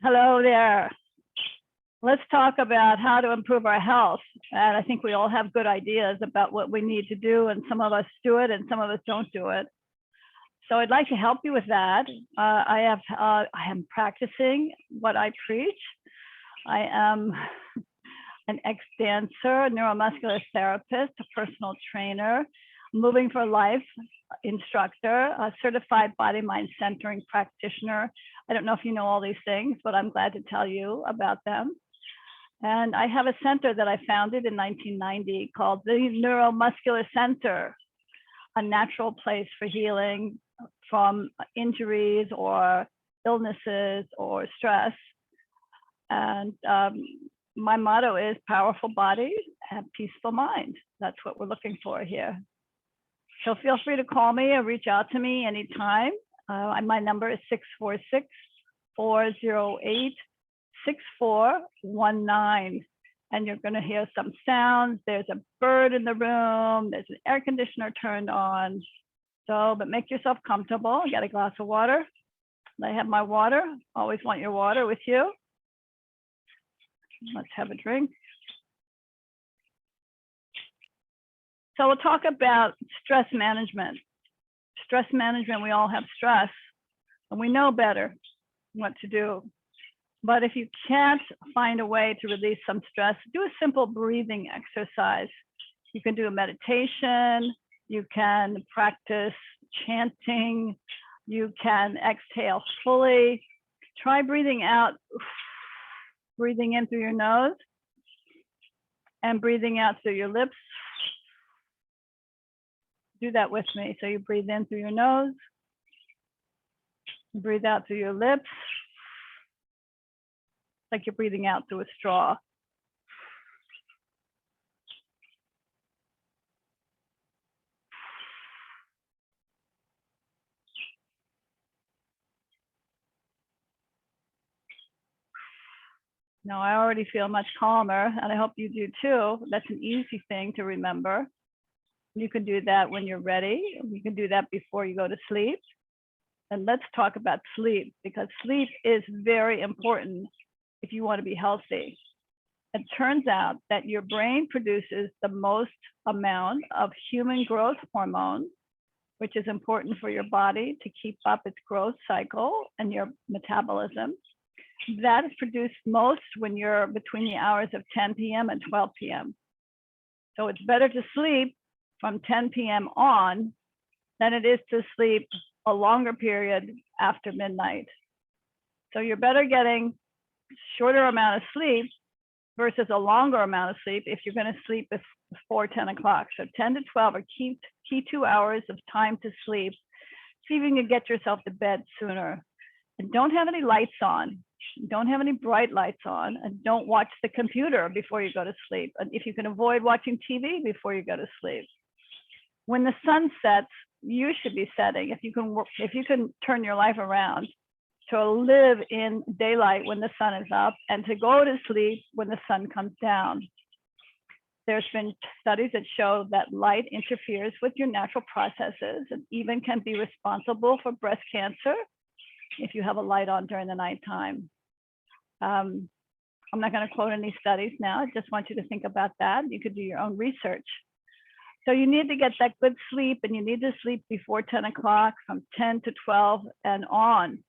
Hello there. Let's talk about how to improve our health. And I think we all have good ideas about what we need to do, and some of us do it and some of us don't do it. So I'd like to help you with that. I am practicing what I preach. I am an ex-dancer, neuromuscular therapist, a personal trainer, moving for life instructor, a certified body mind centering practitioner. I don't know if you know all these things, but I'm glad to tell you about them. And I have a center that I founded in 1990 called the Neuromuscular Center, a natural place for healing from injuries or illnesses or stress. And my motto is powerful body and peaceful mind. That's what we're looking for here. So feel free to call me or reach out to me anytime. My number is 646-408-6419. And you're going to hear some sounds. There's a bird in the room. There's an air conditioner turned on. So, but make yourself comfortable. You got a glass of water. I have my water. Always want your water with you. Let's have a drink. So we'll talk about stress management. Stress management, we all have stress, and we know better what to do. But if you can't find a way to release some stress, do a simple breathing exercise. You can do a meditation, you can practice chanting, you can exhale fully. Try breathing out, breathing in through your nose, and breathing out through your lips. Do that with me. So you breathe in through your nose, breathe out through your lips, like you're breathing out through a straw. Now I already feel much calmer, and I hope you do too. That's an easy thing to remember. You can do that when you're ready. You can do that before you go to sleep. And let's talk about sleep, because sleep is very important if you want to be healthy. It turns out that your brain produces the most amount of human growth hormone, which is important for your body to keep up its growth cycle and your metabolism. That is produced most when you're between the hours of 10 p.m. and 12 p.m. So it's better to sleep from 10 p.m. on than it is to sleep a longer period after midnight. So you're better getting shorter amount of sleep versus a longer amount of sleep if you're going to sleep before 10 o'clock. So 10 to 12 are key 2 hours of time to sleep. See if you can get yourself to bed sooner. And don't have any lights on. Don't have any bright lights on, and don't watch the computer before you go to sleep. And if you can avoid watching TV before you go to sleep. When the sun sets, you should be setting. If you can turn your life around to live in daylight when the sun is up and to go to sleep when the sun comes down. There's been studies that show that light interferes with your natural processes and even can be responsible for breast cancer if you have a light on during the nighttime. I'm not going to quote any studies now. I just want you to think about that. You could do your own research. So you need to get that good sleep, and you need to sleep before 10 o'clock, from 10 to 12 and on,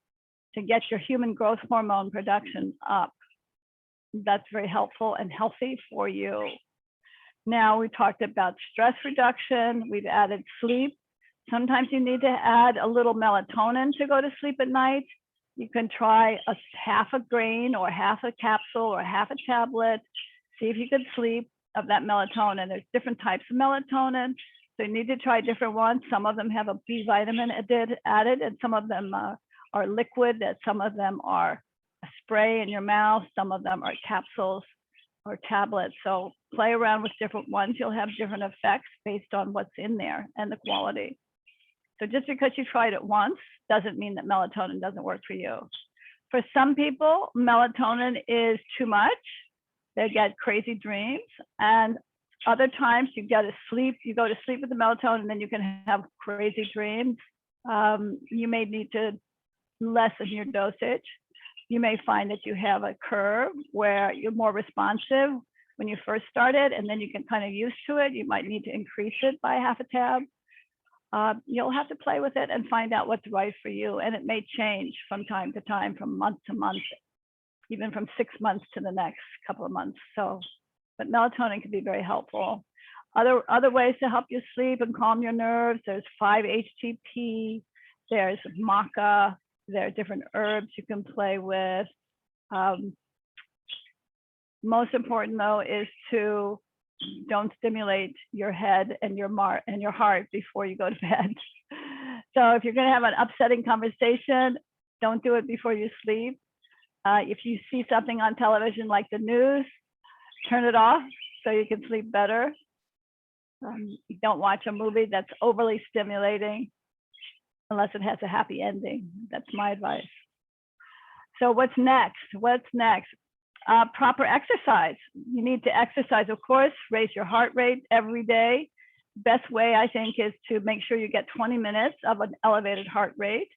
to get your human growth hormone production up. That's very helpful and healthy for you. Now we talked about stress reduction. We've added sleep. Sometimes you need to add a little melatonin to go to sleep at night. You can try half a grain or half a capsule or half a tablet. See if you can sleep of that melatonin. There's different types of melatonin, so you need to try different ones. Some of them have a B vitamin added, and some of them are liquid, and some of them are a spray in your mouth, some of them are capsules or tablets. So play around with different ones. You'll have different effects based on what's in there and the quality. So just because you tried it once doesn't mean that melatonin doesn't work for you. For some people, melatonin is too much. They get crazy dreams, and other times you go to sleep with the melatonin, and then you can have crazy dreams. You may need to lessen your dosage. You may find that you have a curve where you're more responsive when you first started, and then you get kind of used to it. You might need to increase it by half a tab. You'll have to play with it and find out what's right for you. And it may change from time to time, from month to month, even from 6 months to the next couple of months. So, but melatonin can be very helpful. Other ways to help you sleep and calm your nerves, there's 5-HTP, there's maca, there are different herbs you can play with. Most important though is to don't stimulate your head and your heart before you go to bed. So if you're going to have an upsetting conversation, don't do it before you sleep. If you see something on television like the news, turn it off so you can sleep better. Don't watch a movie that's overly stimulating unless it has a happy ending. That's my advice. So what's next? What's next? Proper exercise. You need to exercise, of course, raise your heart rate every day. Best way, I think, is to make sure you get 20 minutes of an elevated heart rate.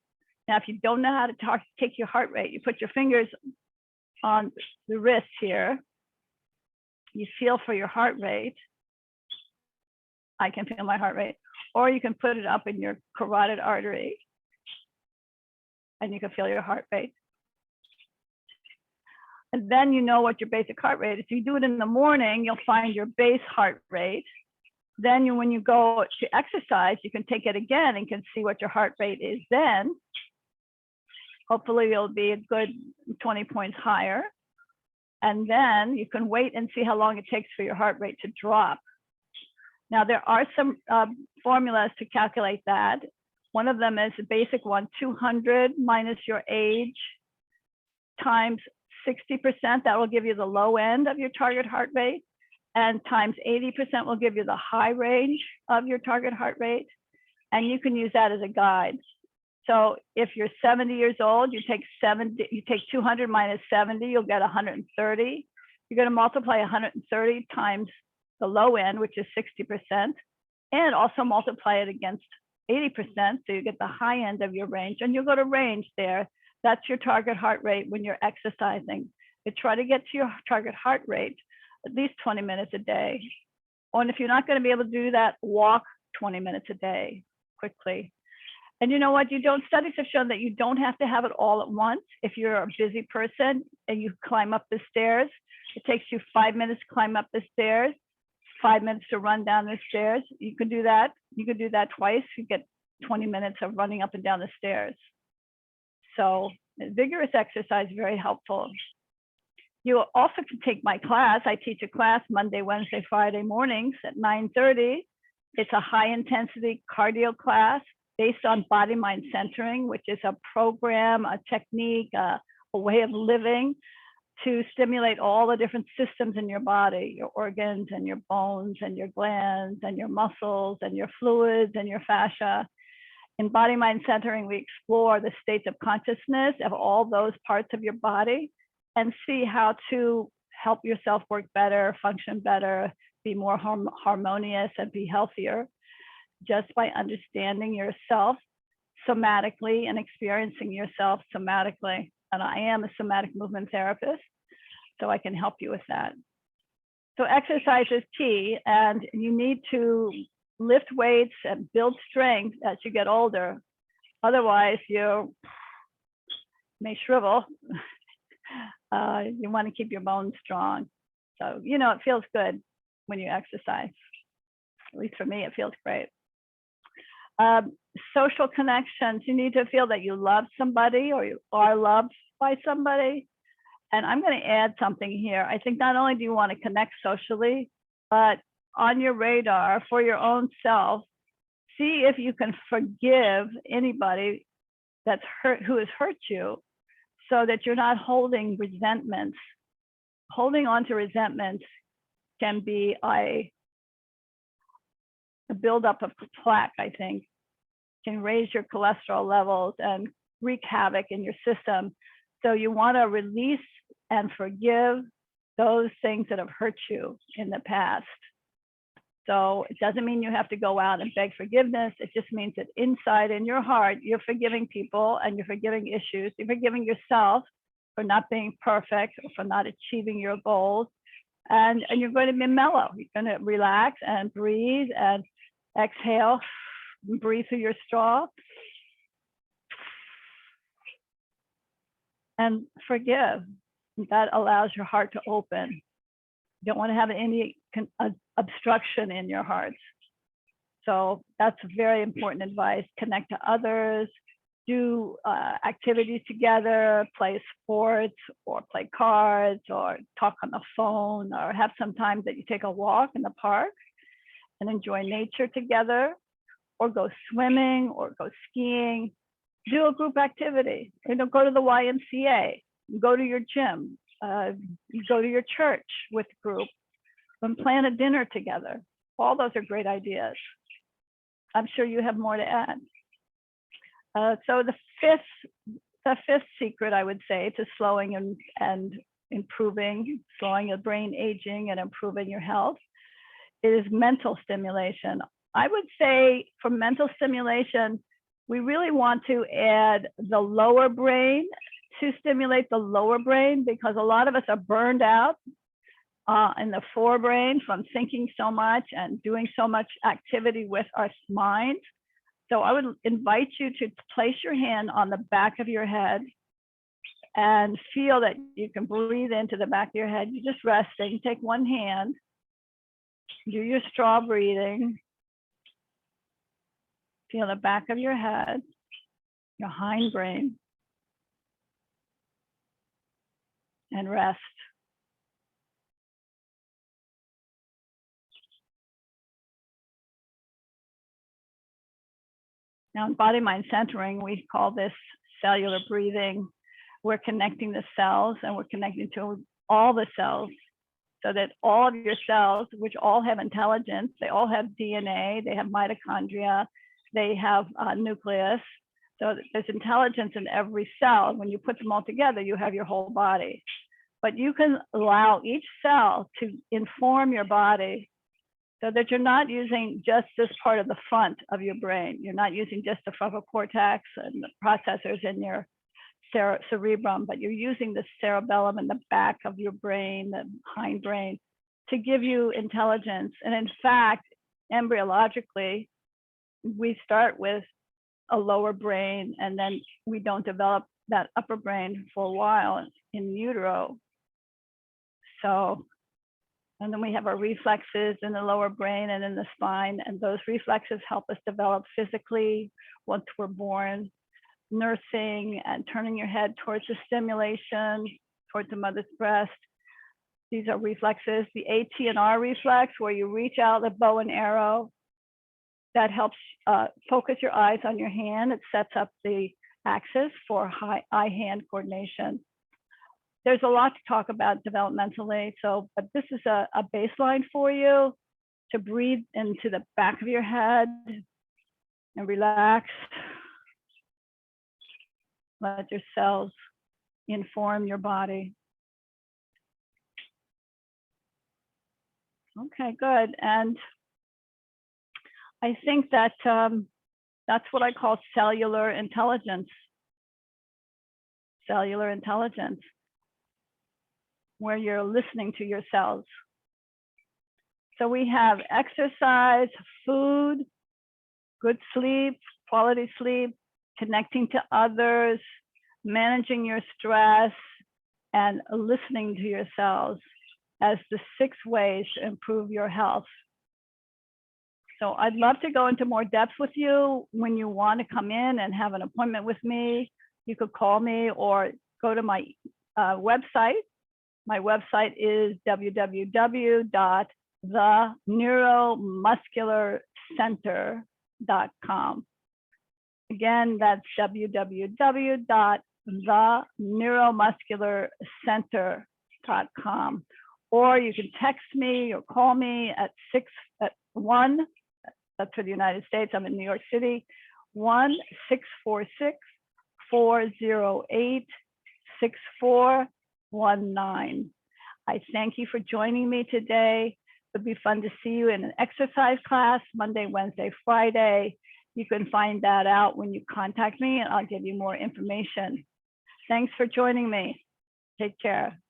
Now, if you don't know how to take your heart rate, you put your fingers on the wrist here. You feel for your heart rate. I can feel my heart rate. Or you can put it up in your carotid artery and you can feel your heart rate. And then you know what your basic heart rate is. If you do it in the morning, you'll find your base heart rate. Then when you go to exercise, you can take it again and can see what your heart rate is then. Hopefully it'll be a good 20 points higher. And then you can wait and see how long it takes for your heart rate to drop. Now there are some formulas to calculate that. One of them is the basic one, 200 minus your age times 60%, that will give you the low end of your target heart rate, and times 80% will give you the high range of your target heart rate. And you can use that as a guide. So if you're 70 years old, you take 200 minus 70, you'll get 130. You're going to multiply 130 times the low end, which is 60%, and also multiply it against 80%, so you get the high end of your range, and you'll go to range there. That's your target heart rate when you're exercising. You try to get to your target heart rate at least 20 minutes a day. And if you're not going to be able to do that, walk 20 minutes a day quickly. And you know what? Studies have shown that you don't have to have it all at once. If you're a busy person and you climb up the stairs, it takes you 5 minutes to climb up the stairs, 5 minutes to run down the stairs. You can do that. You could do that twice. You get 20 minutes of running up and down the stairs. So vigorous exercise is very helpful. You also can take my class. I teach a class Monday, Wednesday, Friday mornings at 9:30. It's a high intensity cardio class based on body mind centering, which is a program, a technique, a way of living to stimulate all the different systems in your body, your organs and your bones and your glands and your muscles and your fluids and your fascia. In body mind centering, we explore the states of consciousness of all those parts of your body and see how to help yourself work better, function better, be more harmonious and be healthier just by understanding yourself somatically and experiencing yourself somatically. And I am a somatic movement therapist, so I can help you with that. So exercise is key, and you need to lift weights and build strength as you get older. Otherwise, you may shrivel. You want to keep your bones strong. So, you know, it feels good when you exercise. At least for me, it feels great. Social connections. You need to feel that you love somebody or you are loved by somebody. And I'm going to add something here. I think not only do you want to connect socially, but on your radar for your own self, see if you can forgive anybody who has hurt you, so that you're not holding resentments. Holding on to resentments can be a buildup of plaque, I think, can raise your cholesterol levels and wreak havoc in your system. So you want to release and forgive those things that have hurt you in the past. So it doesn't mean you have to go out and beg forgiveness. It just means that inside in your heart, you're forgiving people and you're forgiving issues. You're forgiving yourself for not being perfect or for not achieving your goals. And you're going to be mellow. You're going to relax and breathe and exhale, breathe through your straw. And forgive. That allows your heart to open. You don't want to have any obstruction in your heart. So that's very important advice. Connect to others, do activities together, play sports or play cards or talk on the phone, or have some time that you take a walk in the park and enjoy nature together, or go swimming or go skiing. Do a group activity. Go to the YMCA, go to your gym, go to your church with a group, and plan a dinner together. All those are great ideas. I'm sure you have more to add. So the fifth secret, I would say, to slowing and improving, slowing your brain aging and improving your health is mental stimulation. I would say for mental stimulation, we really want to add the lower brain to stimulate the lower brain, because a lot of us are burned out in the forebrain from thinking so much and doing so much activity with our mind. So I would invite you to place your hand on the back of your head and feel that you can breathe into the back of your head. You're just resting. Take one hand, do your straw breathing. Feel the back of your head, your hindbrain, and rest. Now in body mind centering, we call this cellular breathing. We're connecting the cells, and we're connecting to all the cells, so that all of your cells, which all have intelligence, they all have DNA, they have mitochondria, they have a nucleus. So there's intelligence in every cell. When you put them all together, you have your whole body. But you can allow each cell to inform your body, so that you're not using just this part of the front of your brain. You're not using just the frontal cortex and the processors in your cerebrum, but you're using the cerebellum in the back of your brain, the hindbrain, to give you intelligence. And in fact, embryologically, we start with a lower brain, and then we don't develop that upper brain for a while in utero. So, and then we have our reflexes in the lower brain and in the spine, and those reflexes help us develop physically once we're born. Nursing and turning your head towards the stimulation, towards the mother's breast. These are reflexes. The AT&R reflex, where you reach out the bow and arrow, that helps focus your eyes on your hand. It sets up the axis for eye-hand coordination. There's a lot to talk about developmentally, but this is a baseline for you to breathe into the back of your head and relax. Let your cells inform your body. Okay, good. And I think that that's what I call cellular intelligence. Cellular intelligence, where you're listening to your cells. So we have exercise, food, good sleep, quality sleep, connecting to others, managing your stress, and listening to your cells as the 6 ways to improve your health. So I'd love to go into more depth with you. When you want to come in and have an appointment with me, you could call me or go to my website. My website is www.theneuromuscularcenter.com. Again, that's www.theneuromuscularcenter.com. Or you can text me or call me at 1, that's for the United States, I'm in New York City, 1-646-408-6419. I thank you for joining me today. It would be fun to see you in an exercise class, Monday, Wednesday, Friday. You can find that out when you contact me, and I'll give you more information. Thanks for joining me. Take care.